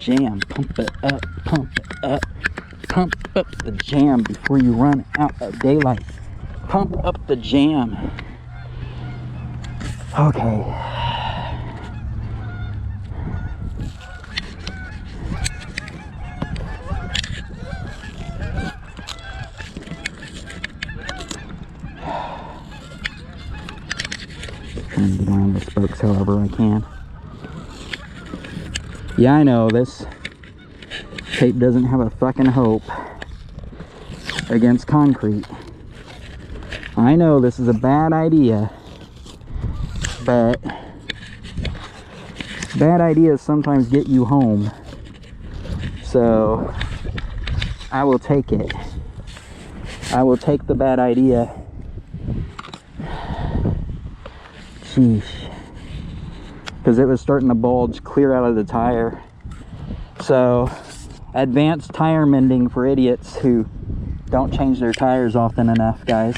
jam. Pump it up, pump it up. Pump up the jam before you run out of daylight. Pump up the jam. Okay. Trying to get around the spokes however I can. Yeah, I know this tape doesn't have a fucking hope against concrete. I know this is a bad idea, but bad ideas sometimes get you home. So I will take it. I will take the bad idea. Sheesh. Because it was starting to bulge clear out of the tire. So, advanced tire mending for idiots who don't change their tires often enough, guys.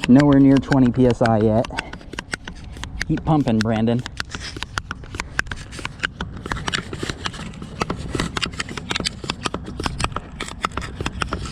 Nowhere near 20 psi yet. Keep pumping, Brandon.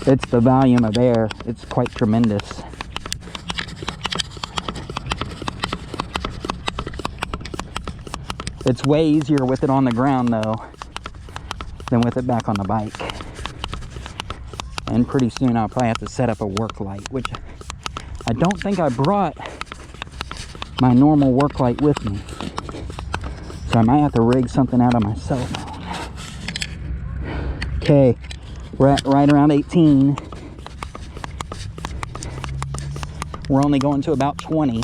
It's the volume of air. It's quite tremendous. It's way easier with it on the ground, though, than with it back on the bike. And pretty soon I'll probably have to set up a work light, which I don't think I brought my normal work light with me. So I might have to rig something out of my cell phone. Okay, we're at right around 18. We're only going to about 20.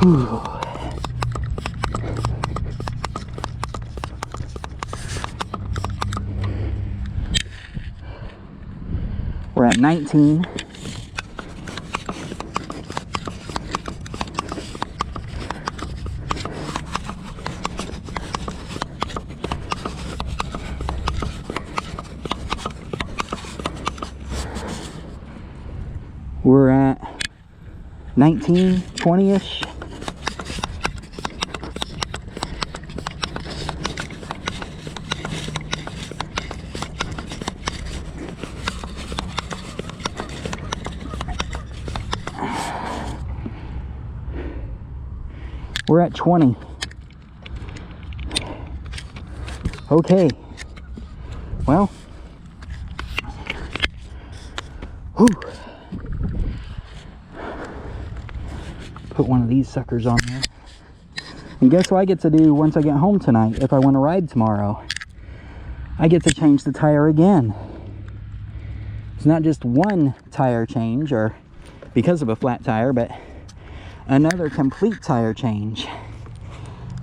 Whew. We're at 19. We're at 19, 20-ish. We're at 20. Okay. Well. Whew. Put one of these suckers on there. And guess what I get to do once I get home tonight if I want to ride tomorrow? I get to change the tire again. It's not just one tire change, or because of a flat tire, but another complete tire change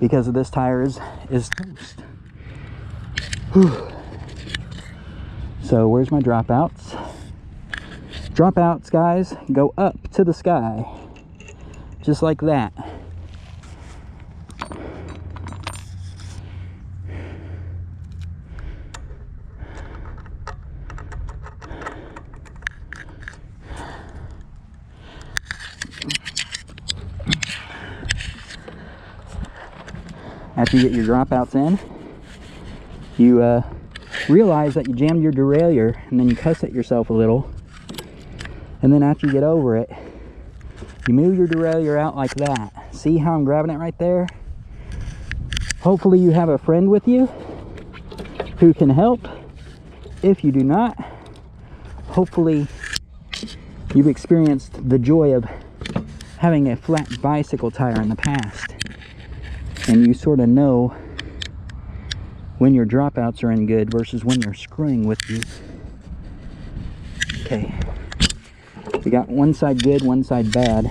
because of this tire is toast. Whew. So where's my dropouts? Dropouts, guys, go up to the sky, just like that. After you get your dropouts in, you realize that you jammed your derailleur, and then you cuss at yourself a little. And then after you get over it, you move your derailleur out like that. See how I'm grabbing it right there? Hopefully you have a friend with you who can help. If you do not, hopefully you've experienced the joy of having a flat bicycle tire in the past, and you sort of know when your dropouts are in good versus when they're screwing with you. Okay, we got one side good, one side bad.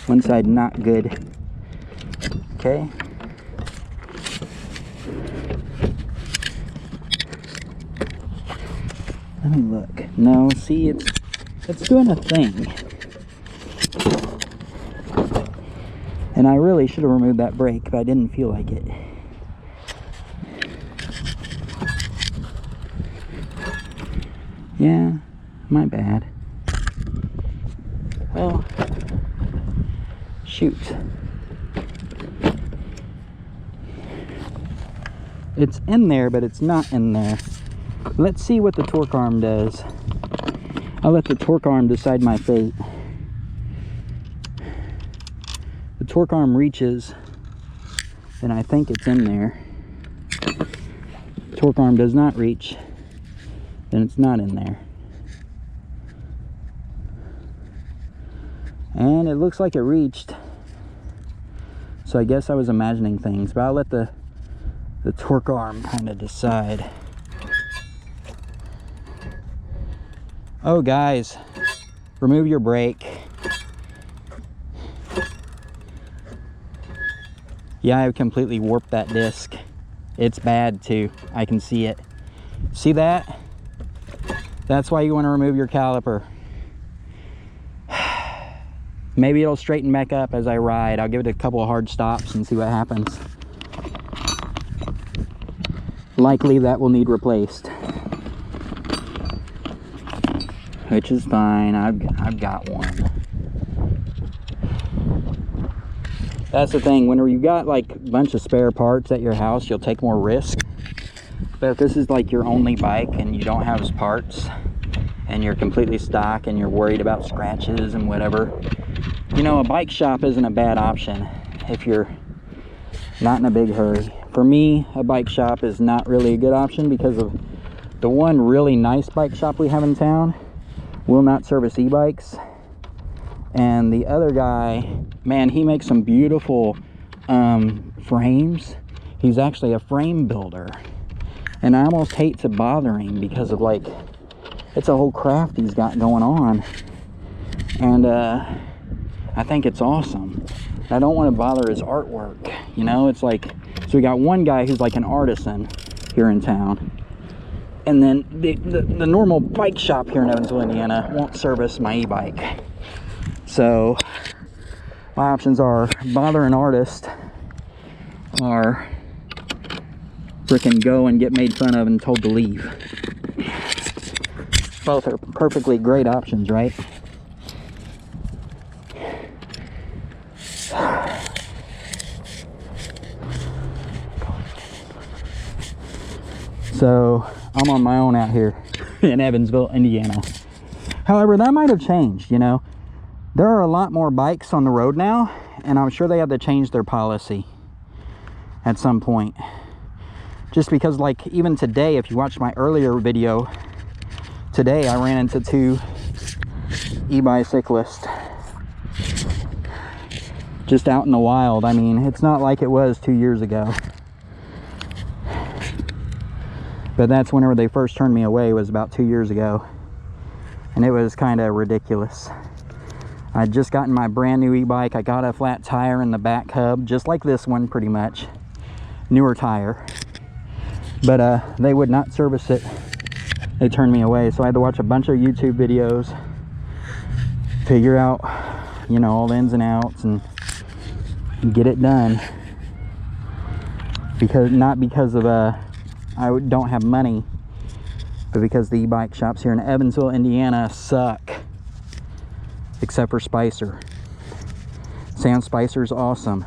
One side not good. Okay. Let me look. No, see, it's it's doing a thing. And I really should have removed that brake, but I didn't feel like it. Yeah, my bad. Well, shoot. It's in there, but it's not in there. Let's see what the torque arm does. I'll let the torque arm decide my fate. The torque arm reaches, then I think it's in there. Torque arm does not reach, then it's not in there. And it looks like it reached. So I guess I was imagining things, but I'll let the torque arm kind of decide. Oh guys, remove your brake. Yeah, I completely warped that disc. It's bad too. I can see it. See that? That's why you want to remove your caliper. Maybe it'll straighten back up as I ride. I'll give it a couple of hard stops and see what happens. Likely that will need replaced. Which is fine. I've got one. That's the thing, whenever you got like a bunch of spare parts at your house, you'll take more risk. But if this is like your only bike and you don't have parts and you're completely stock and you're worried about scratches and whatever, you know, a bike shop isn't a bad option if you're not in a big hurry. For me, a bike shop is not really a good option because of the one really nice bike shop we have in town will not service e-bikes. And the other guy, man, he makes some beautiful frames. He's actually a frame builder. And I almost hate to bother him because of like, it's a whole craft he's got going on. And I think it's awesome. I don't want to bother his artwork, you know. It's like, so we got one guy who's like an artisan here in town, and then the normal bike shop here in Evansville, Indiana won't service my e-bike. So my options are bother an artist or frickin' go and get made fun of and told to leave. Both are perfectly great options, right? So I'm on my own out here in Evansville, Indiana. However, that might have changed, you know. There are a lot more bikes on the road now, and I'm sure they have to change their policy at some point. Just because, like, even today, if you watched my earlier video, today I ran into 2 e-bicyclists just out in the wild. I mean, it's not like it was 2 years ago. But that's whenever they first turned me away, was about 2 years ago. And it was kind of ridiculous. I'd just gotten my brand new e-bike. I got a flat tire in the back hub, just like this one pretty much. Newer tire. But they would not service it. They turned me away. So I had to watch a bunch of YouTube videos, figure out, you know, all the ins and outs and get it done. Because, not because of I don't have money, but because the e-bike shops here in Evansville, Indiana suck. Except for Spicer. Sam Spicer's awesome.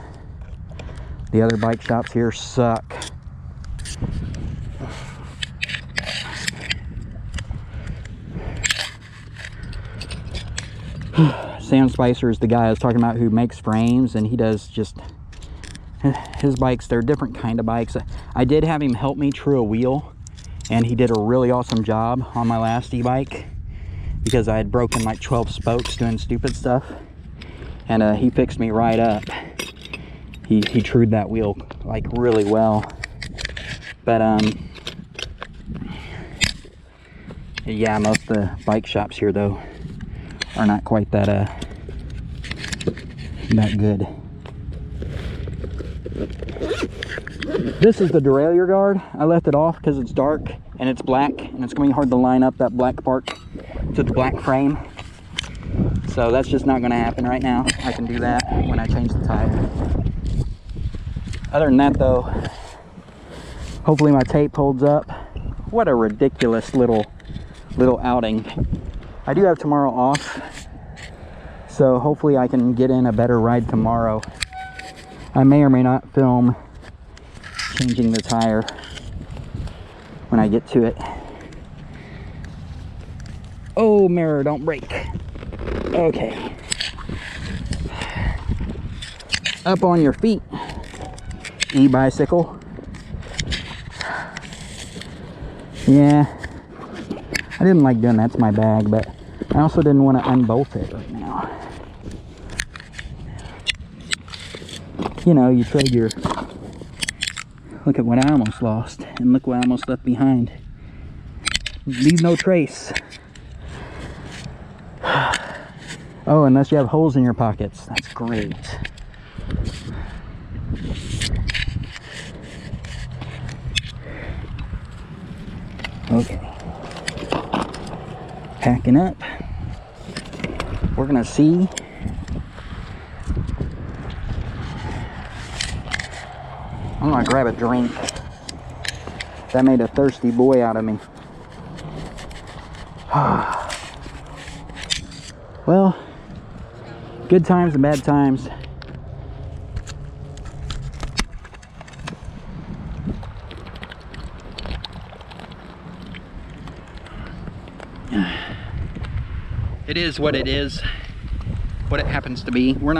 The other bike shops here suck. Sam Spicer is the guy I was talking about who makes frames, and he does just his bikes. They're a different kind of bikes. I did have him help me true a wheel, and he did a really awesome job on my last e-bike because I had broken like 12 spokes doing stupid stuff, and he fixed me right up. He trued that wheel like really well. But yeah, most of the bike shops here though are not quite that good. This is the derailleur guard. I left it off because it's dark and it's black, and it's gonna be hard to line up that black part to the black frame. So that's just not going to happen right now. I can do that when I change the tire. Other than that though, hopefully my tape holds up. What a ridiculous little outing. I do have tomorrow off, so hopefully I can get in a better ride tomorrow. I may or may not film changing the tire when I get to it. Oh, mirror, don't break. Okay. Up on your feet, e-bicycle. Yeah, I didn't like doing that to my bag, but I also didn't want to unbolt it right now. You know, you trade your... Look at what I almost lost, and look what I almost left behind. Leave no trace. Oh, unless you have holes in your pockets. That's great. Okay. Packing up. We're gonna see. I'm gonna grab a drink. That made a thirsty boy out of me. Well, good times and bad times. It is what it is, what it happens to be. We're not